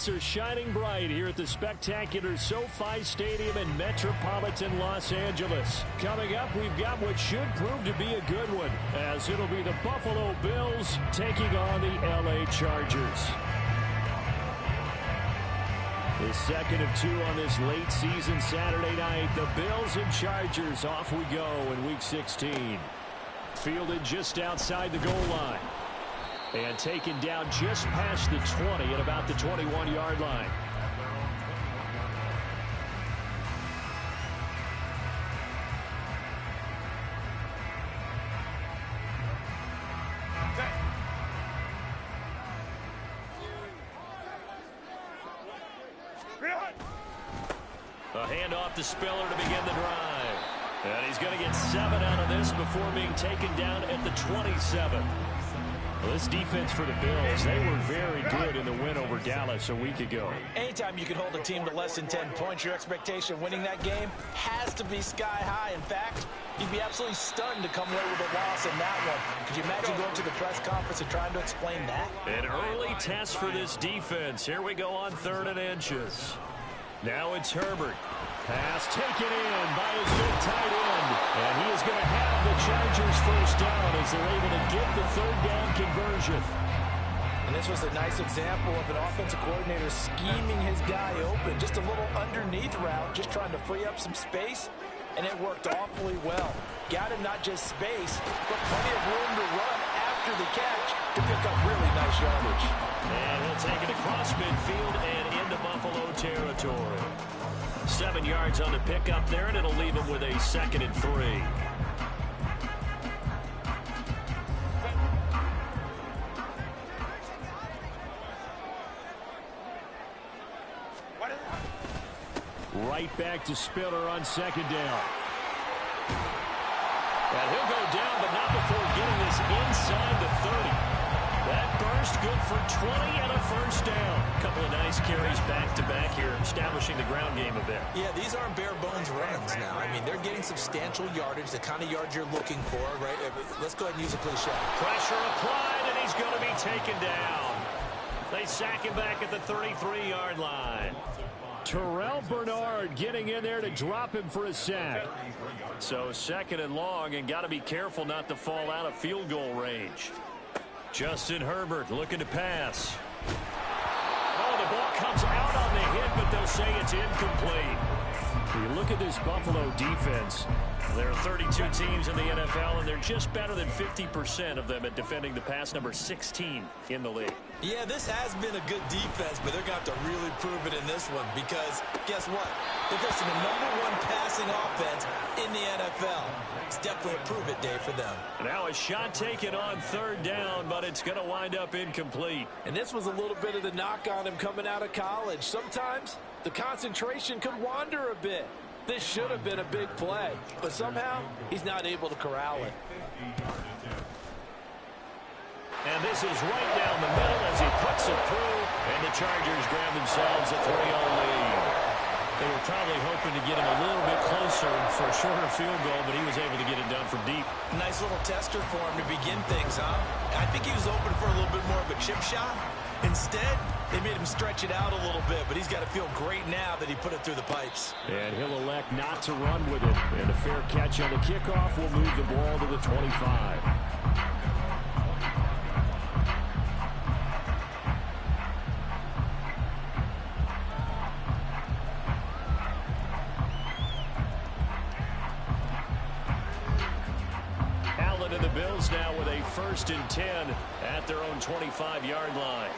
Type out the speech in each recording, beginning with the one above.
lights are shining bright here at the spectacular SoFi Stadium in metropolitan Los Angeles. Coming up, we've got what should prove to be a good one, as it'll be the Buffalo Bills taking on the LA Chargers. The second of two on this late season Saturday night. The Bills and Chargers, off we go in Week 16. Fielded just outside the goal line. And taken down just past the 20 at about the 21-yard line. A handoff to Spiller to begin the drive. And he's going to get 7 out of this before being taken down at the 27. Well, this defense for the Bills, they were very good in the win over Dallas a week ago. Anytime you can hold a team to less than 10 points, your expectation of winning that game has to be sky high. In fact, you'd be absolutely stunned to come away with a loss in that one. Could you imagine going to the press conference and trying to explain that? An early test for this defense. Here we go on 3rd and inches. Now it's Herbert. Pass taken in by his big tight end. And he is going to have the Chargers first down as they're able to get the 3rd down conversion. And this was a nice example of an offensive coordinator scheming his guy open. Just a little underneath route, just trying to free up some space. And it worked awfully well. Got him not just space, but plenty of room to run after the catch to pick up really nice yardage. And he'll take it across midfield and into Buffalo territory. 7 yards on the pickup there, and it'll leave him with a 2nd and 3. Right back to Spiller on 2nd down. And he'll go down, but not before getting this inside the 30. That burst good for 20 and a first down. A couple of nice carries back-to-back here, establishing the ground game a bit. Yeah, these aren't bare-bones runs now. I mean, they're getting substantial yardage, the kind of yards you're looking for, right? Let's go ahead and use a cliche. Pressure applied, and he's going to be taken down. They sack him back at the 33-yard line. Terrell Bernard getting in there to drop him for a sack. So 2nd and long, and got to be careful not to fall out of field goal range. Justin Herbert looking to pass. Oh, the ball comes out on the hit, but they'll say it's incomplete. You look at this Buffalo defense. There are 32 teams in the NFL, and they're just better than 50% of them at defending the pass, number 16 in the league. Yeah, this has been a good defense, but they're going to have to really prove it in this one because, guess what? They're facing the #1 passing offense in the NFL. It's definitely a prove-it day for them. Now a shot taken on 3rd down, but it's going to wind up incomplete. And this was a little bit of the knock on him coming out of college. Sometimes the concentration could wander a bit. This should have been a big play, but somehow he's not able to corral it. And this is right down the middle as he puts it through, and the Chargers grab themselves a 3-0 lead. They were probably hoping to get him a little bit closer for a shorter field goal, but he was able to get it done from deep. Nice little tester for him to begin things, huh? I think he was open for a little bit more of a chip shot. Instead, they made him stretch it out a little bit, but he's got to feel great now that he put it through the pipes. And he'll elect not to run with it. And a fair catch on the kickoff will move the ball to the 25. Allen and the Bills now with a 1st and 10 at their own 25-yard line.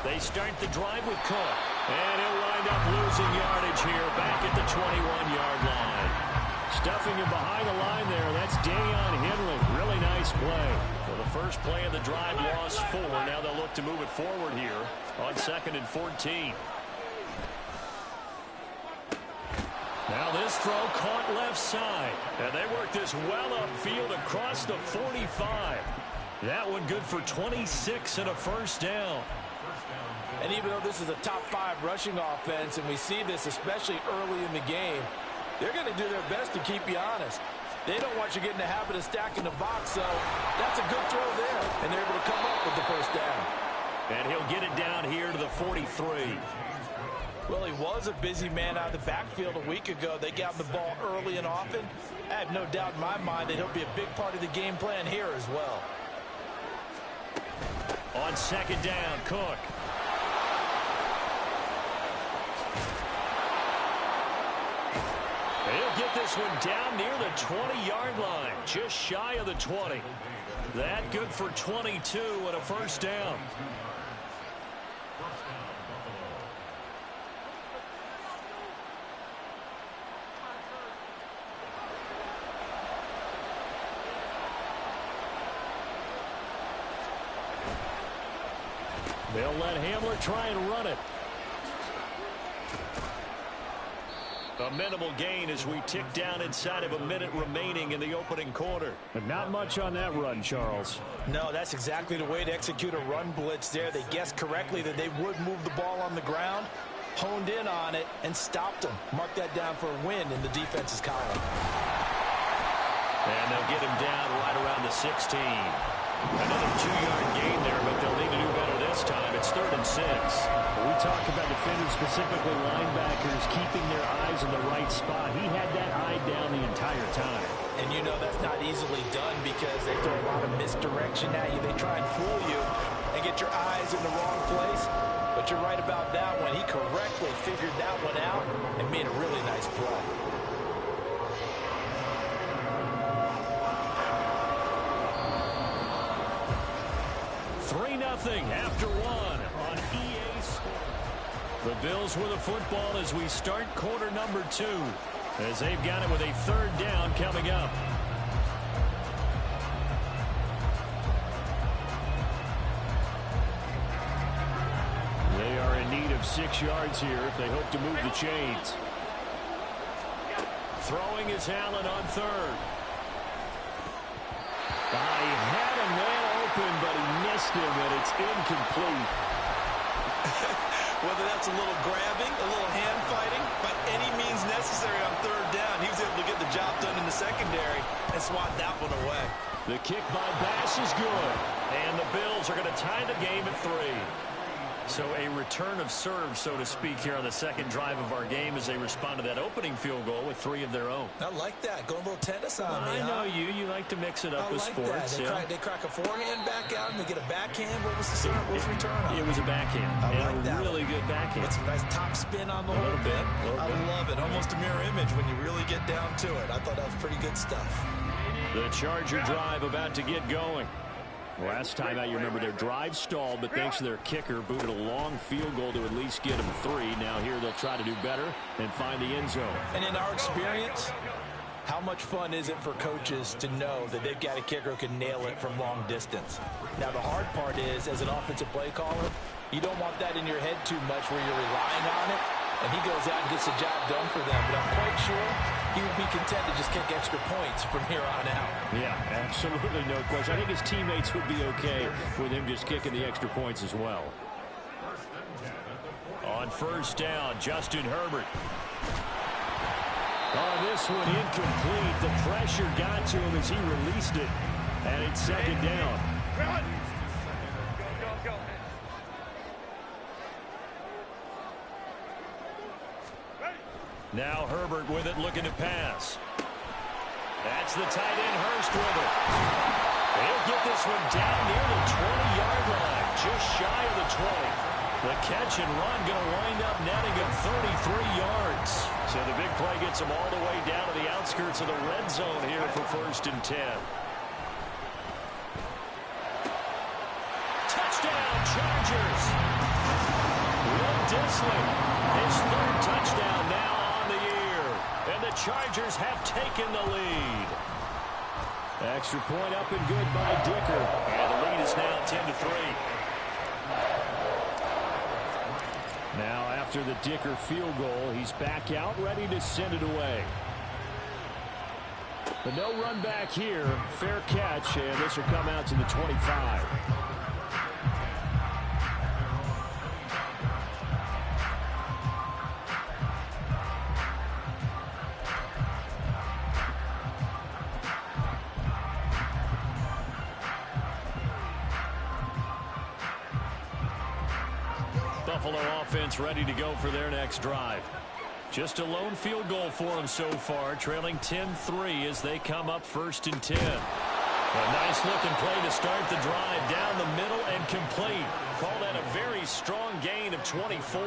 They start the drive with Cook. And he'll wind up losing yardage here back at the 21-yard line. Stuffing him behind the line there. That's Dayon Henley. Really nice play. Well, the first play of the drive lost 4. Now they'll look to move it forward here on 2nd and 14. Now this throw caught left side. And they work this well upfield across the 45. That one good for 26 and a first down. And even though this is a top 5 rushing offense, and we see this especially early in the game, they're going to do their best to keep you honest. They don't want you getting the habit of stacking the box, so that's a good throw there. And they're able to come up with the first down. And he'll get it down here to 3. Well, he was a busy man out of the backfield a week ago. They got him the ball early and often. I have no doubt in my mind that he'll be a big part of the game plan here as well. On second down, Cook. He'll get this one down near the 20-yard line, just shy of the 20. That good for 22 and a first down. They'll let Hamler try and run it. A minimal gain as we tick down inside of a minute remaining in the opening quarter. But not much on that run, Charles. No, that's exactly the way to execute a run blitz there. They guessed correctly that they would move the ball on the ground, honed in on it, and stopped them. Mark that down for a win in the defense's column. And they'll get him down right around the 16. Another 2-yard gain there, but they'll need to do better this time. It's 3rd and 6. We talk about defenders, specifically linebackers, keeping their eyes in the right spot. He had that eye down the entire time. And you know that's not easily done because they throw a lot of misdirection at you. They try and fool you and get your eyes in the wrong place. But you're right about that one. He correctly figured that one out and made a really nice play. 3-0 after 1 on EA Sports. The Bills with the football as we start quarter number 2, as they've got it with a 3rd down coming up. They are in need of 6 yards here if they hope to move the chains. Throwing is Allen on 3rd. He had a man open, but he missed him, and it's incomplete. Whether that's a little grabbing, a little hand fighting, by any means necessary on 3rd down, he was able to get the job done in the secondary and swat that one away. The kick by Bass is good, and the Bills are going to tie the game at 3. So a return of serve, so to speak, here on the second drive of our game as they respond to that opening field goal with 3 of their own. I like that. Going a little tennis on me, I know you. You like to mix it up with sports. They crack a forehand back out and they get a backhand. What was the serve? What was the return on? It was a backhand. I like that. Really good backhand. With some nice top spin on the whole bit. I love it. Almost a mirror image when you really get down to it. I thought that was pretty good stuff. The Charger drive about to get going. Last time out, you remember their drive stalled, but thanks to their kicker, booted a long field goal to at least get them 3. Now here they'll try to do better and find the end zone. And in our experience, how much fun is it for coaches to know that they've got a kicker who can nail it from long distance? Now the hard part is, as an offensive play caller, you don't want that in your head too much where you're relying on it, and he goes out and gets the job done for them. But I'm quite sure he would be content to just kick extra points from here on out. Yeah, absolutely no question. I think his teammates would be okay with him just kicking the extra points as well. On 1st down, Justin Herbert. Oh, this one incomplete. The pressure got to him as he released it. And it's 2nd down. Now Herbert with it, looking to pass. That's the tight end, Hurst with it. He'll get this one down near the 20-yard line, just shy of the 20. The catch and run going to wind up netting him 33 yards. So the big play gets him all the way down to the outskirts of the red zone here for 1st and 10. Touchdown, Chargers. Will Dissly, his 3rd touchdown now. And the Chargers have taken the lead. Extra point up and good by Dicker. And the lead is now 10-3. Now after the Dicker field goal, he's back out ready to send it away. But no run back here. Fair catch, and this will come out to the 25. Buffalo offense ready to go for their next drive. Just a lone field goal for them so far, trailing 10-3 as they come up 1st and 10. A nice-looking play to start the drive down the middle and complete. Call that a very strong gain of 24.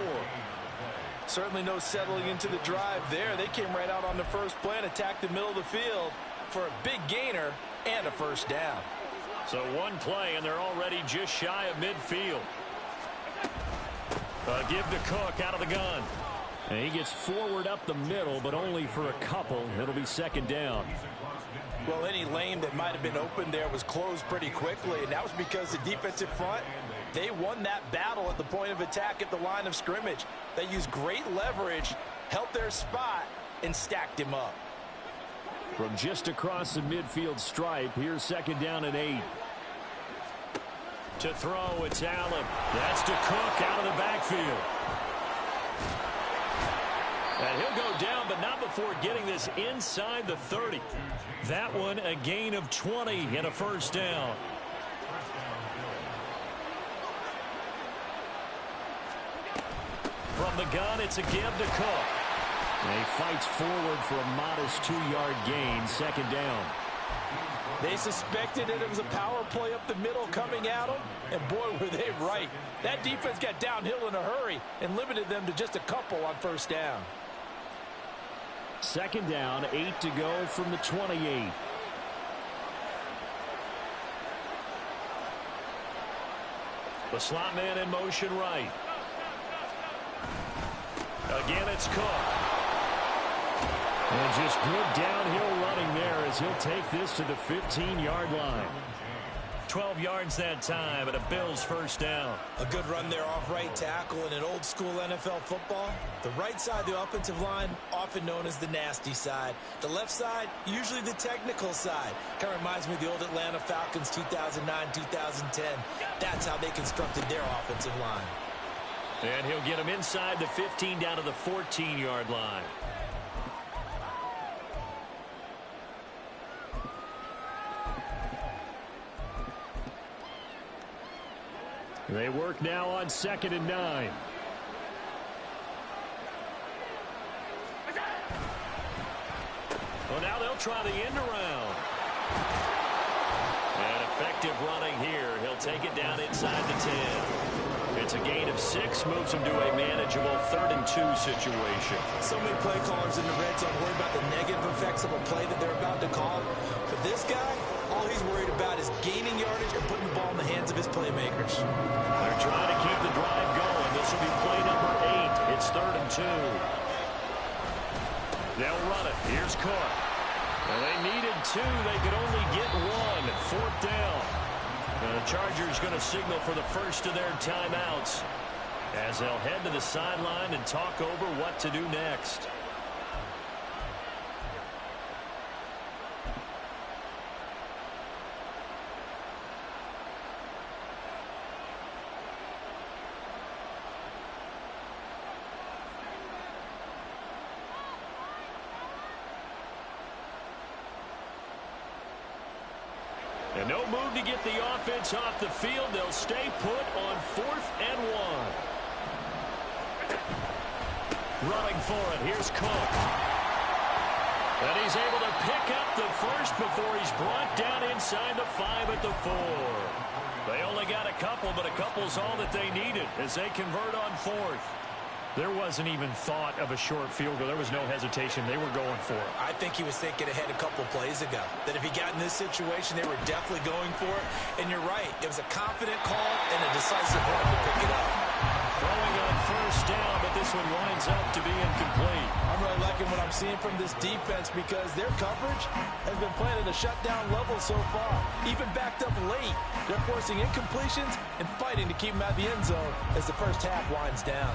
Certainly no settling into the drive there. They came right out on the first play and attacked the middle of the field for a big gainer and a first down. So one play, and they're already just shy of midfield. A give to Cook out of the gun. And he gets forward up the middle, but only for a couple. It'll be 2nd down. Well, any lane that might have been open there was closed pretty quickly, and that was because the defensive front, they won that battle at the point of attack at the line of scrimmage. They used great leverage, held their spot, and stacked him up. From just across the midfield stripe, here's 2nd down and 8. To throw, it's Allen. That's to Cook out of the backfield. And he'll go down, but not before getting this inside the 30. That one a gain of 20 and a first down. From the gun, it's a give to Cook. And he fights forward for a modest 2-yard gain, 2nd down. They suspected that it was a power play up the middle coming at them, and boy, were they right. That defense got downhill in a hurry and limited them to just a couple on first down. 2nd down, 8 to go from the 28. The slot man in motion right. Again, it's Cook. And just good downhill running there as he'll take this to the 15-yard line. 12 yards that time, and a Bills first down. A good run there off right tackle in an old school NFL football. The right side of the offensive line, often known as the nasty side. The left side, usually the technical side. Kind of reminds me of the old Atlanta Falcons 2009-2010. That's how they constructed their offensive line. And he'll get him inside the 15 down to the 14-yard line. They work now on 2nd and 9. Well, now they'll try the end around. And effective running here. He'll take it down inside the 10. It's a gain of 6, moves him to a manageable 3rd and 2 situation. So many play callers in the red zone worry about the negative effects of a play that they're about to call. But this guy, all he's worried about is gaining yardage and putting the ball in the hands of his playmakers. They're trying to keep the drive going. This will be play number 8. It's 3rd and 2. They'll run it. Here's Cook. Well, they needed 2. They could only get 1. 4th down. The Chargers going to signal for the first of their timeouts as they'll head to the sideline and talk over what to do next. And no move to get the offense off the field. They'll stay put on 4th and 1. Running for it. Here's Cook. And he's able to pick up the first before he's brought down inside the 5 at the 4. They only got a couple, but a couple's all that they needed as they convert on 4th. There wasn't even thought of a short field goal. There was no hesitation. They were going for it. I think he was thinking ahead a couple plays ago. That if he got in this situation, they were definitely going for it. And you're right. It was a confident call and a decisive one to pick it up. Throwing on first down, but this one winds up to be incomplete. I'm really liking what I'm seeing from this defense because their coverage has been playing at a shutdown level so far. Even backed up late, they're forcing incompletions and fighting to keep them out of the end zone as the first half winds down.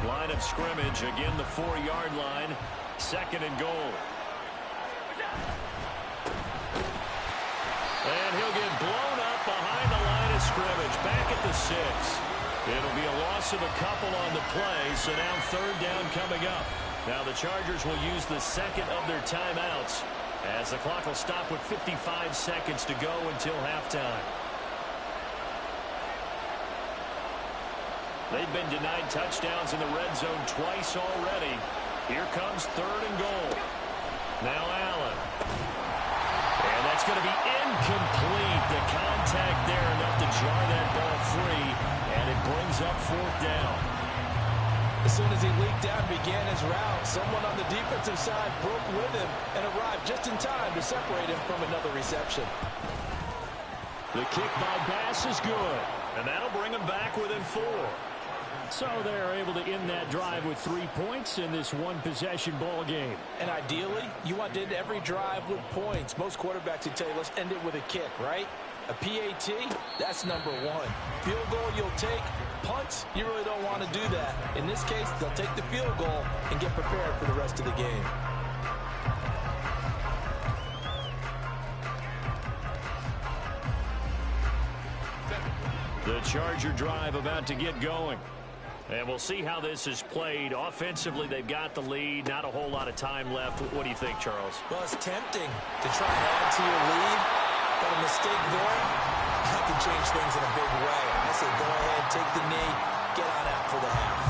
Line of scrimmage, again the 4-yard line, 2nd and goal. And he'll get blown up behind the line of scrimmage, back at the 6. It'll be a loss of a couple on the play, so now 3rd down coming up. Now the Chargers will use the 2nd of their timeouts As the clock will stop with 55 seconds to go until halftime. They've been denied touchdowns in the red zone twice already. Here comes 3rd and goal. Now Allen. And that's going to be incomplete. The contact there enough to jar that ball free. And it brings up 4th down. As soon as he leaked out and began his route, someone on the defensive side broke with him and arrived just in time to separate him from another reception. The kick by Bass is good. And that'll bring him back within 4. So they're able to end that drive with 3 points in this one-possession ball game. And ideally, you want to end every drive with points. Most quarterbacks would tell you, let's end it with a kick, right? A PAT, that's number 1. Field goal you'll take. Punts, you really don't want to do that. In this case, they'll take the field goal and get prepared for the rest of the game. The Charger drive about to get going. And we'll see how this is played. Offensively, they've got the lead. Not a whole lot of time left. What do you think, Charles? Well, it's tempting to try and add to your lead. But a mistake there, that can change things in a big way. I say go ahead, take the knee, get on out for the half.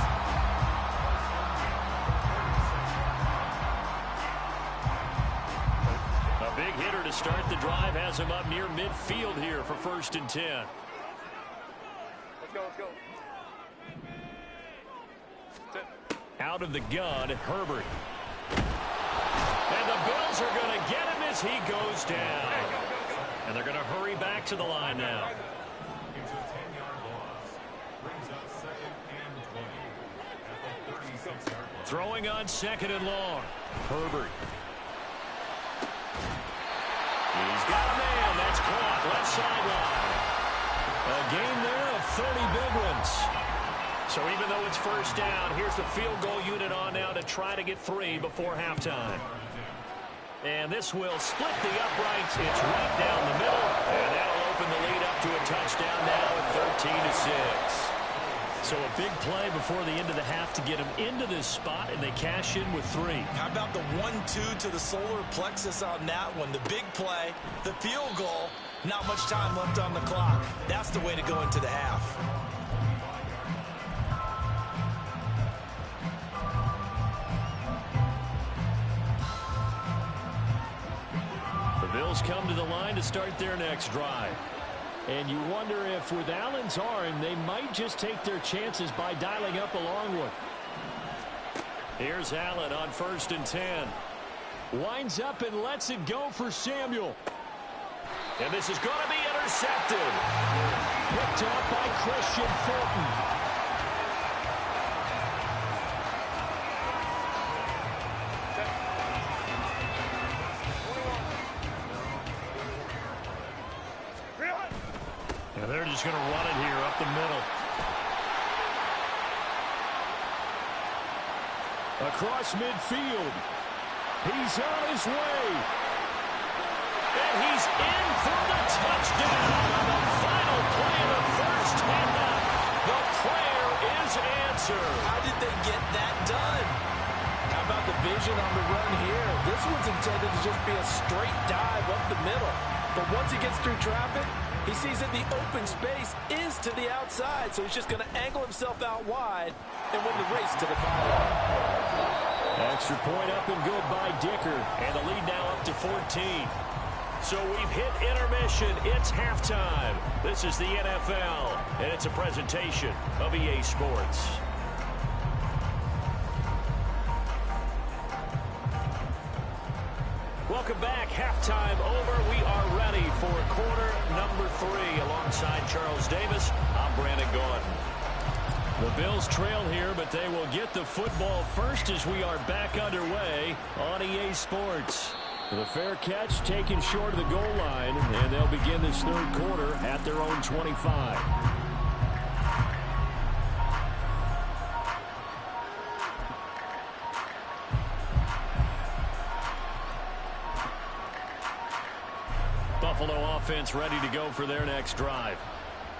A big hitter to start the drive has him up near midfield here for 1st and 10. Let's go, let's go. Out of the gun, Herbert. And the Bills are going to get him as he goes down. And they're going to hurry back to the line now. It's a 10-yard loss. Brings up 2nd and 20 at the 36-yard line. Throwing on 2nd and long. Herbert. He's got a man. That's caught. Left sideline. A gain there of 30 big ones. So even though it's 1st down, here's the field goal unit on now to try to get 3 before halftime. And this will split the uprights. It's right down the middle. And that'll open the lead up to a touchdown now at 13-6. So a big play before the end of the half to get them into this spot, and they cash in with 3. How about the 1-2 to the solar plexus on that one? The big play, the field goal, not much time left on the clock. That's the way to go into the half. Bills come to the line to start their next drive. And you wonder if with Allen's arm, they might just take their chances by dialing up a long one. Here's Allen on 1st and 10. Winds up and lets it go for Samuel. And this is going to be intercepted. Picked up by Christian Fulton. They're just going to run it here up the middle. Across midfield. He's on his way. And he's in for the touchdown on the final play of the 1st half. The prayer is answered. How did they get that done? How about the vision on the run here? This one's intended to just be a straight dive up the middle. But once he gets through traffic, he sees that the open space is to the outside, so he's just going to angle himself out wide and win the race to the pylon. Extra point up and good by Dicker, and the lead now up to 14. So we've hit intermission. It's halftime. This is the NFL, and it's a presentation of EA Sports. Welcome back. Halftime over. We are ready for quarter number 3. Alongside Charles Davis, I'm Brandon Gordon. The Bills trail here, but they will get the football first as we are back underway on EA Sports. The fair catch taken short of the goal line, and they'll begin this 3rd quarter at their own 25. Buffalo offense ready to go for their next drive.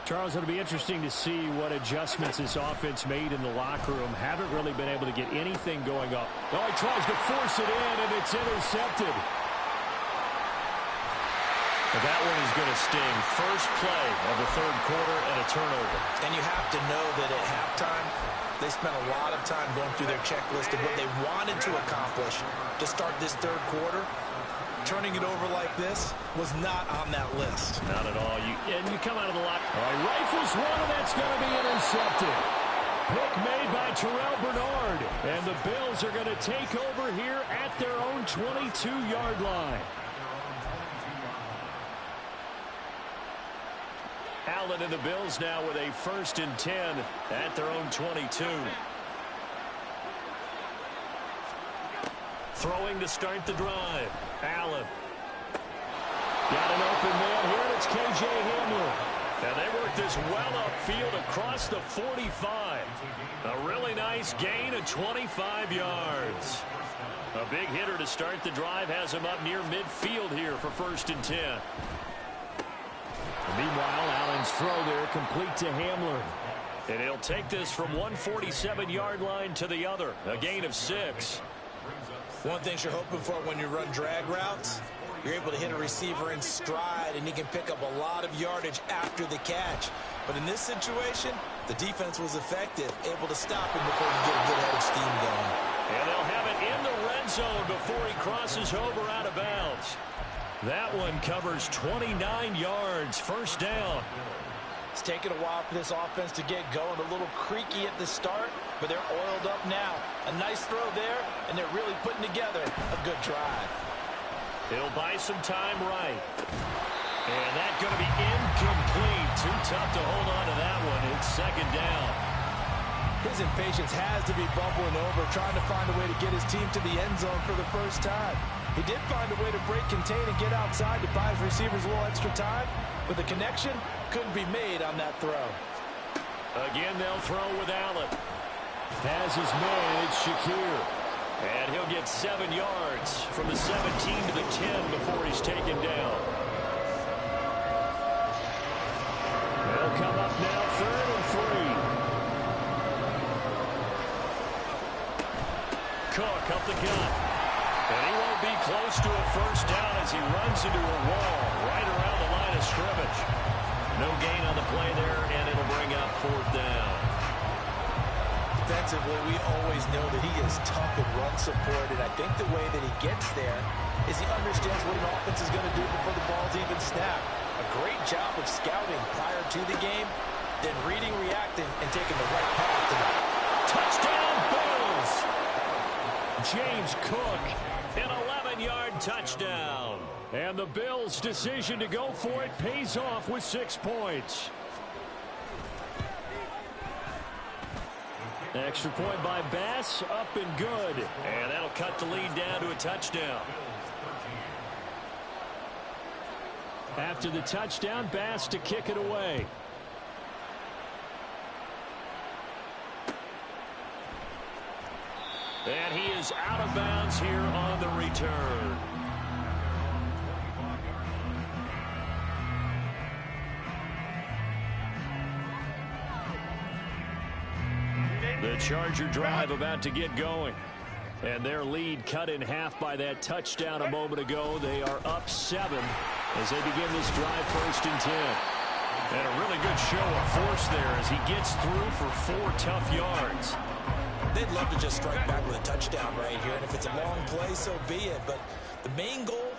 Charles, it'll be interesting to see what adjustments this offense made in the locker room. Haven't really been able to get anything going up. Oh, he tries to force it in, and it's intercepted. But that one is going to sting. First play of the third quarter and a turnover. And you have to know that at halftime, they spent a lot of time going through their checklist of what they wanted to accomplish to start this third quarter. Turning it over like this was not on that list. Not at all. And you come out of the lock. All right, rifles one, and that's going to be intercepted. Pick made by Terrell Bernard. And the Bills are going to take over here at their own 22-yard line. Allen and the Bills now with a 1st and 10 at their own 22. Throwing to start the drive. Allen. Got an open man here, and it's K.J. Hamler. And they work this well upfield across the 45. A really nice gain of 25 yards. A big hitter to start the drive has him up near midfield here for 1st and 10. Meanwhile, Allen's throw there complete to Hamler. And he'll take this from 147-yard line to the other. A gain of 6. One thing you're hoping for when you run drag routes, you're able to hit a receiver in stride, and he can pick up a lot of yardage after the catch. But in this situation, the defense was effective, able to stop him before he get a good head of steam going. And they'll have it in the red zone before he crosses over out of bounds. That one covers 29 yards. 1st down. It's taken a while for this offense to get going. A little creaky at the start, but they're oiled up now. A nice throw there, and they're really putting together a good drive. He'll buy some time right. And that's going to be incomplete. Too tough to hold on to that one. It's 2nd down. His impatience has to be bubbling over, trying to find a way to get his team to the end zone for the first time. He did find a way to break, contain, and get outside to buy his receivers a little extra time, but the connection couldn't be made on that throw. Again, they'll throw with Allen. Has his man, it's Shakir. And he'll get 7 yards from the 17 to the 10 before he's taken down. They'll come up now 3rd and 3. Cook up the gut. And he won't be close to a 1st down as he runs into a wall right around the line of scrimmage. No gain on the play there, and it'll bring up 4th down. Defensively, we always know that he is tough in run support, and I think the way that he gets there is he understands what an offense is going to do before the ball's even snapped. A great job of scouting prior to the game, then reading, reacting, and taking the right path to that. Touchdown, Bills! James Cook, an 11-yard touchdown. And the Bills' decision to go for it pays off with 6 points. Extra point by Bass, up and good. And that'll cut the lead down to a touchdown. After the touchdown, Bass to kick it away. And he is out of bounds here on the return. The Charger drive about to get going. And their lead cut in half by that touchdown a moment ago. They are up 7 as they begin this drive 1st and 10. And a really good show of force there as he gets through for 4 tough yards. They'd love to just strike back with a touchdown right here, and if it's a long play, so be it. But the main goal,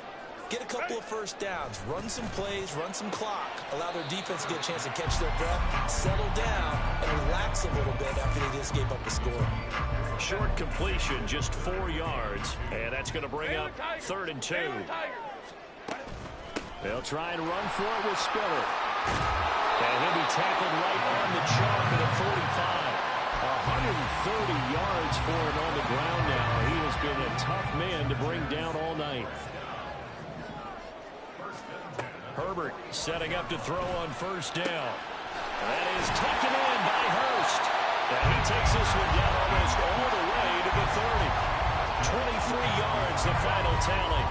get a couple of 1st downs, run some plays, run some clock, allow their defense to get a chance to catch their breath, settle down, and relax a little bit after they just gave up the score. Short completion, just 4 yards, and that's going to bring up 3rd and 2. They'll try and run for it with Spiller. And he'll be tackled right on the chalk at the 45. 130 yards for him on the ground now. He has been a tough man to bring down all night. Herbert setting up to throw on 1st down. That is taken in by Hurst. And he takes this one down almost all the way to the 30. 23 yards, the final tally.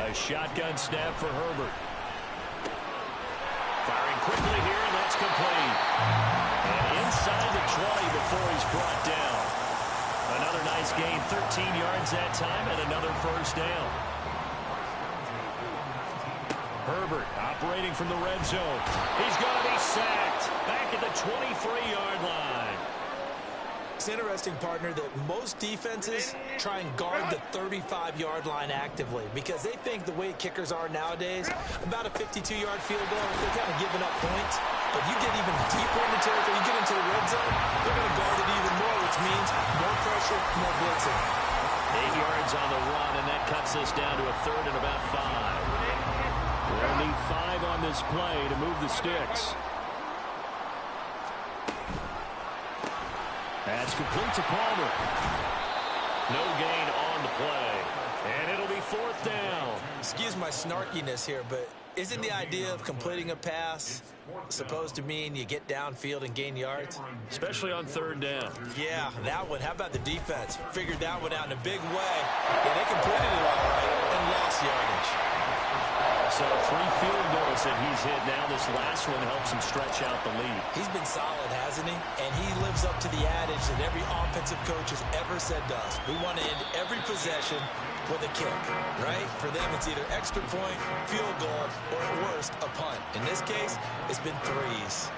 A shotgun snap for Herbert. Firing quickly here, and that's complete. And inside the 20 before he's brought down. Another nice gain, 13 yards that time, and another first down. Herbert operating from the red zone. He's going to be sacked back at the 23-yard line. It's interesting, partner, that most defenses try and guard the 35-yard line actively because they think the way kickers are nowadays, about a 52-yard field goal, they're kind of giving up points. But you get even deeper in the territory, you get into the red zone, they're going to guard it even more, which means more pressure, more blitzing. 8 yards on the run, and that cuts us down to a third and about 5. We'll need 5 on this play to move the sticks. That's complete to Palmer. No gain on the play. And it'll be 4th down. Excuse my snarkiness here, but isn't the idea of completing a pass supposed to mean you get downfield and gain yards? Especially on 3rd down. Yeah, that one. How about the defense? Figured that one out in a big way. Yeah, they completed it all right and lost yardage. So 3 field goals that he's hit now. This last one helps him stretch out the lead. He's been solid, hasn't he? And he lives up to the adage that every offensive coach has ever said to us. We want to end every possession with a kick, right? For them, it's either extra point, field goal, or at worst, a punt. In this case, it's been 3s.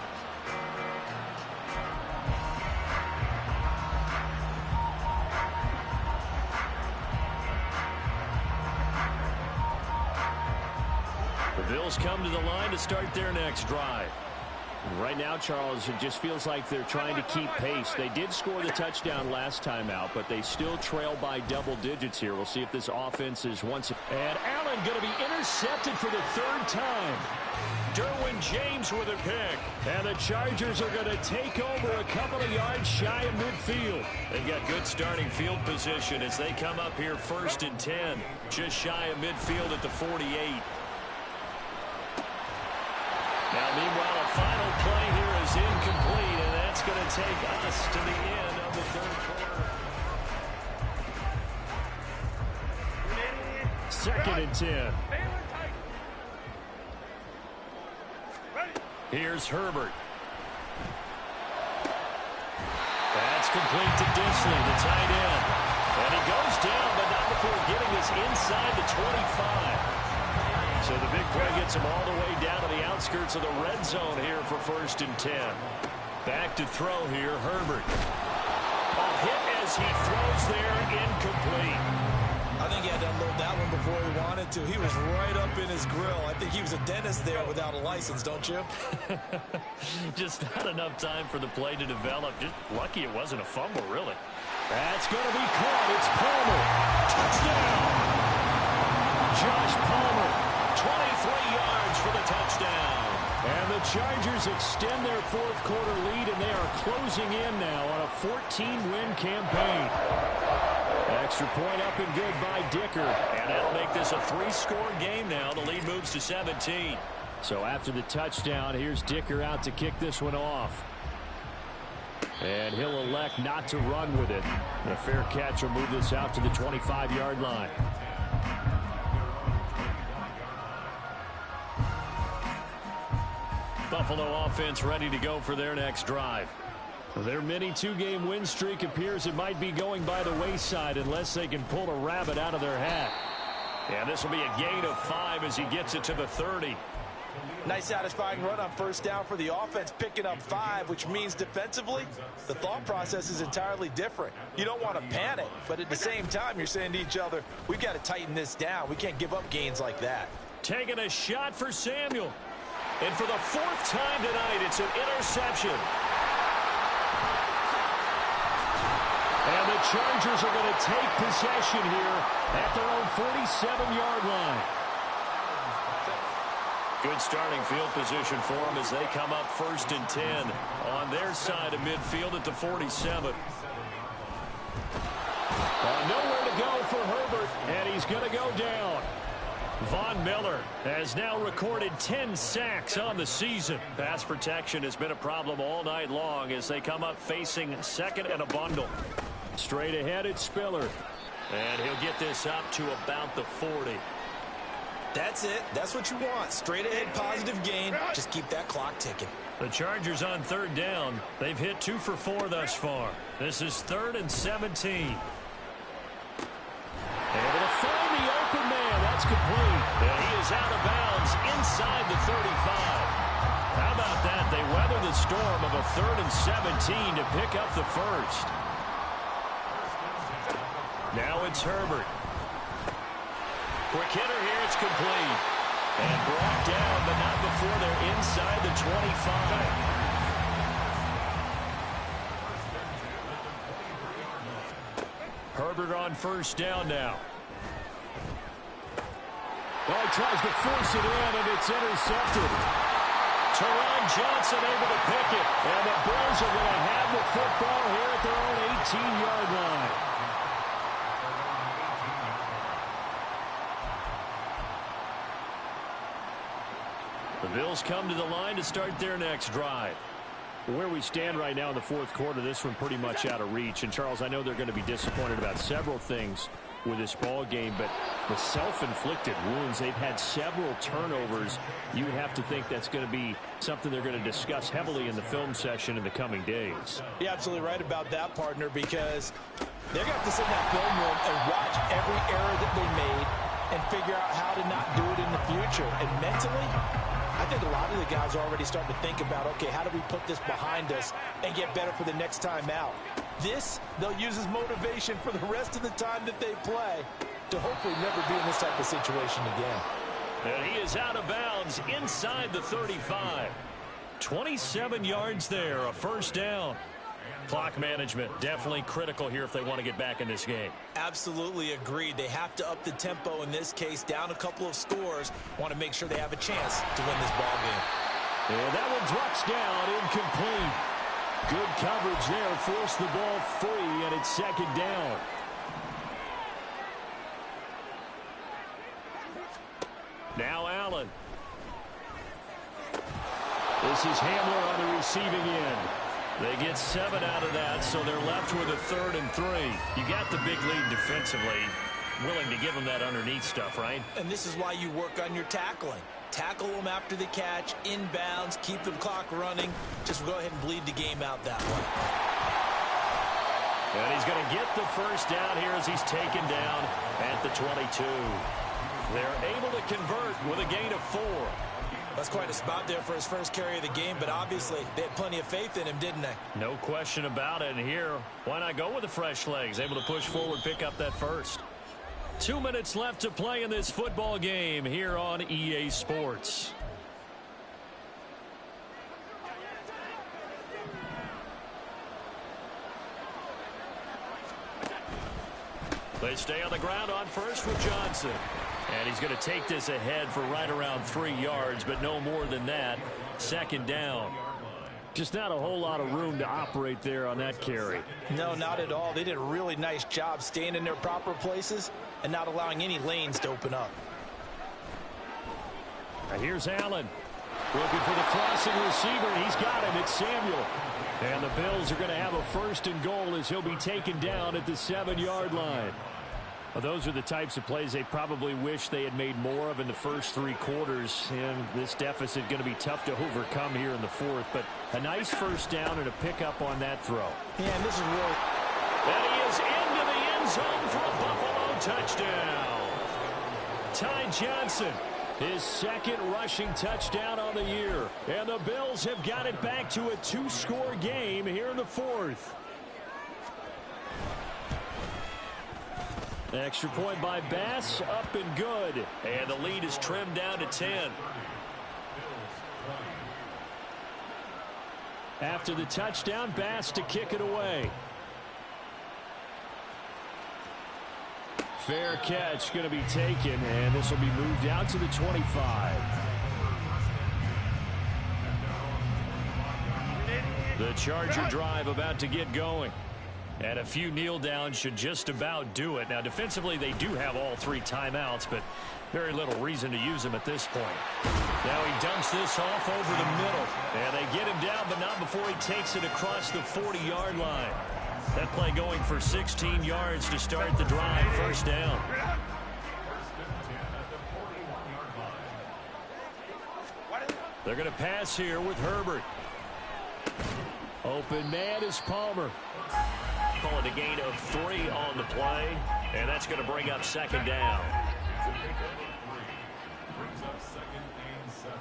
The Bills come to the line to start their next drive. Right now, Charles, it just feels like they're trying to keep pace. They did score the touchdown last time out, but they still trail by double digits here. We'll see if this offense is once. And Allen going to be intercepted for the 3rd time. Derwin James with a pick. And the Chargers are going to take over a couple of yards shy of midfield. They've got good starting field position as they come up here 1st and 10. Just shy of midfield at the 48. Now, meanwhile, a final play here is incomplete, and that's going to take us to the end of the 3rd quarter. 2nd and 10. Here's Herbert. That's complete to Disley, the tight end. And he goes down, but not before getting this inside the 25. So the big play gets him all the way down to the outskirts of the red zone here for 1st and 10. Back to throw here, Herbert. A hit as he throws there, incomplete. I think he had to unload that one before he wanted to. He was right up in his grill. I think he was a dentist there without a license, don't you? Just not enough time for the play to develop. Just lucky it wasn't a fumble, really. That's going to be caught. It's Palmer. Touchdown. Josh Palmer. 23 yards for the touchdown. And the Chargers extend their 4th quarter lead, and they are closing in now on a 14-win campaign. Extra point up and good by Dicker. And that'll make this a 3-score game now. The lead moves to 17. So after the touchdown, here's Dicker out to kick this one off. And he'll elect not to run with it. A fair catch will move this out to the 25-yard line. Buffalo offense ready to go for their next drive. Their mini 2-game win streak appears it might be going by the wayside unless they can pull a rabbit out of their hat. And this will be a gain of 5 as he gets it to the 30. Nice satisfying run on 1st down for the offense, picking up 5, which means defensively, the thought process is entirely different. You don't want to panic, but at the same time, you're saying to each other, we've got to tighten this down. We can't give up gains like that. Taking a shot for Samuel. And for the 4th time tonight, it's an interception. And the Chargers are going to take possession here at their own 47-yard line. Good starting field position for them as they come up 1st and 10 on their side of midfield at the 47. Nowhere to go for Herbert, and he's going to go down. Von Miller has now recorded 10 sacks on the season. Pass protection has been a problem all night long as they come up facing 2nd and a bundle. Straight ahead, it's Spiller. And he'll get this up to about the 40. That's it. That's what you want. Straight ahead, positive gain. Just keep that clock ticking. The Chargers on third down. They've hit 2 for 4 thus far. This is 3rd and 17. Able to find the open man. That's complete. And he is out of bounds inside the 35. How about that? They weather the storm of a 3rd and 17 to pick up the first. Now it's Herbert. Quick hitter here. It's complete. And brought down, but not before they're inside the 25. Herbert on first down now. Well, he tries to force it in, and it's intercepted. Teron Johnson able to pick it. And the Bills are going to have the football here at their own 18-yard line. The Bills come to the line to start their next drive. Where we stand right now in the fourth quarter, this one pretty much out of reach. And, Charles, I know they're going to be disappointed about several things with this ball game, but the self-inflicted wounds, they've had several turnovers. You would have to think that's going to be something they're going to discuss heavily in the film session in the coming days. You're absolutely right about that, partner, because they're going to have to sit in that film room and watch every error that they made and figure out how to not do it in the future. And mentally, I think a lot of the guys are already starting to think about, okay, how do we put this behind us and get better for the next time out? This, they'll use as motivation for the rest of the time that they play to hopefully never be in this type of situation again. And he is out of bounds inside the 35. 27 yards there, a first down. Clock management definitely critical here if they want to get back in this game. Absolutely agreed. They have to up the tempo in this case, down a couple of scores. Want to make sure they have a chance to win this ball game. And that one drops down, incomplete. Good coverage there, forced the ball free, and it's second down. Now Allen. This is Hamler on the receiving end. They get 7 out of that, so they're left with a 3rd and 3. You got the big lead defensively. Willing to give them that underneath stuff, right? And this is why you work on your tackling. Tackle them after the catch, inbounds, keep the clock running. Just go ahead and bleed the game out that way. And he's going to get the first down here as he's taken down at the 22. They're able to convert with a gain of 4. That's quite a spot there for his first carry of the game, but obviously they had plenty of faith in him, didn't they? No question about it. And here, why not go with the fresh legs? Able to push forward, pick up that first. 2 minutes left to play in this football game here on EA Sports. They stay on the ground on first with Johnson. And he's going to take this ahead for right around 3 yards, but no more than that. Second down. Just not a whole lot of room to operate there on that carry. No, not at all. They did a really nice job staying in their proper places and not allowing any lanes to open up. Now here's Allen. Looking for the crossing receiver. He's got him. It's Samuel. And the Bills are going to have a 1st and goal as he'll be taken down at the 7-yard line. Well, those are the types of plays they probably wish they had made more of in the first 3 quarters. And this deficit going to be tough to overcome here in the 4th. But a nice first down and a pickup on that throw. Yeah, and this is really... And he is into the end zone for a Buffalo touchdown. Ty Johnson, his 2nd rushing touchdown on the year. And the Bills have got it back to a 2-score game here in the 4th. Extra point by Bass, up and good. And the lead is trimmed down to 10. After the touchdown, Bass to kick it away. Fair catch going to be taken, and this will be moved out to the 25. The Charger drive about to get going. And a few kneel downs should just about do it. Now, defensively, they do have all 3 timeouts, but very little reason to use them at this point. Now he dumps this off over the middle. And they get him down, but not before he takes it across the 40-yard line. That play going for 16 yards to start the drive. First down. They're going to pass here with Herbert. open man is Palmer. Calling a gain of 3 on the play, and that's going to bring up second down. Brings up 2nd and 7.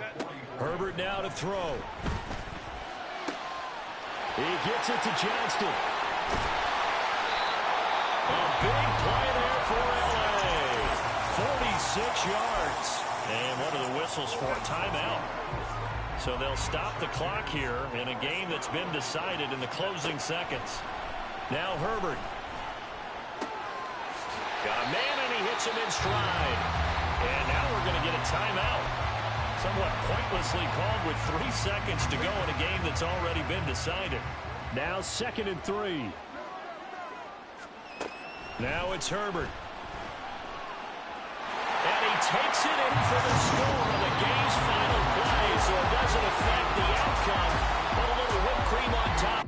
At the 40. Herbert now to throw. He gets it to Johnston. A big play there for L.A. 46 yards. And what are the whistles for? Timeout. So they'll stop the clock here in a game that's been decided in the closing seconds. Now Herbert. Got a man, and he hits him in stride. And now we're going to get a timeout. Somewhat pointlessly called with 3 seconds to go in a game that's already been decided. Now 2nd and 3. Now it's Herbert. And he takes it in for the score on the game's final play, so it doesn't affect the outcome. But a little whipped cream on top.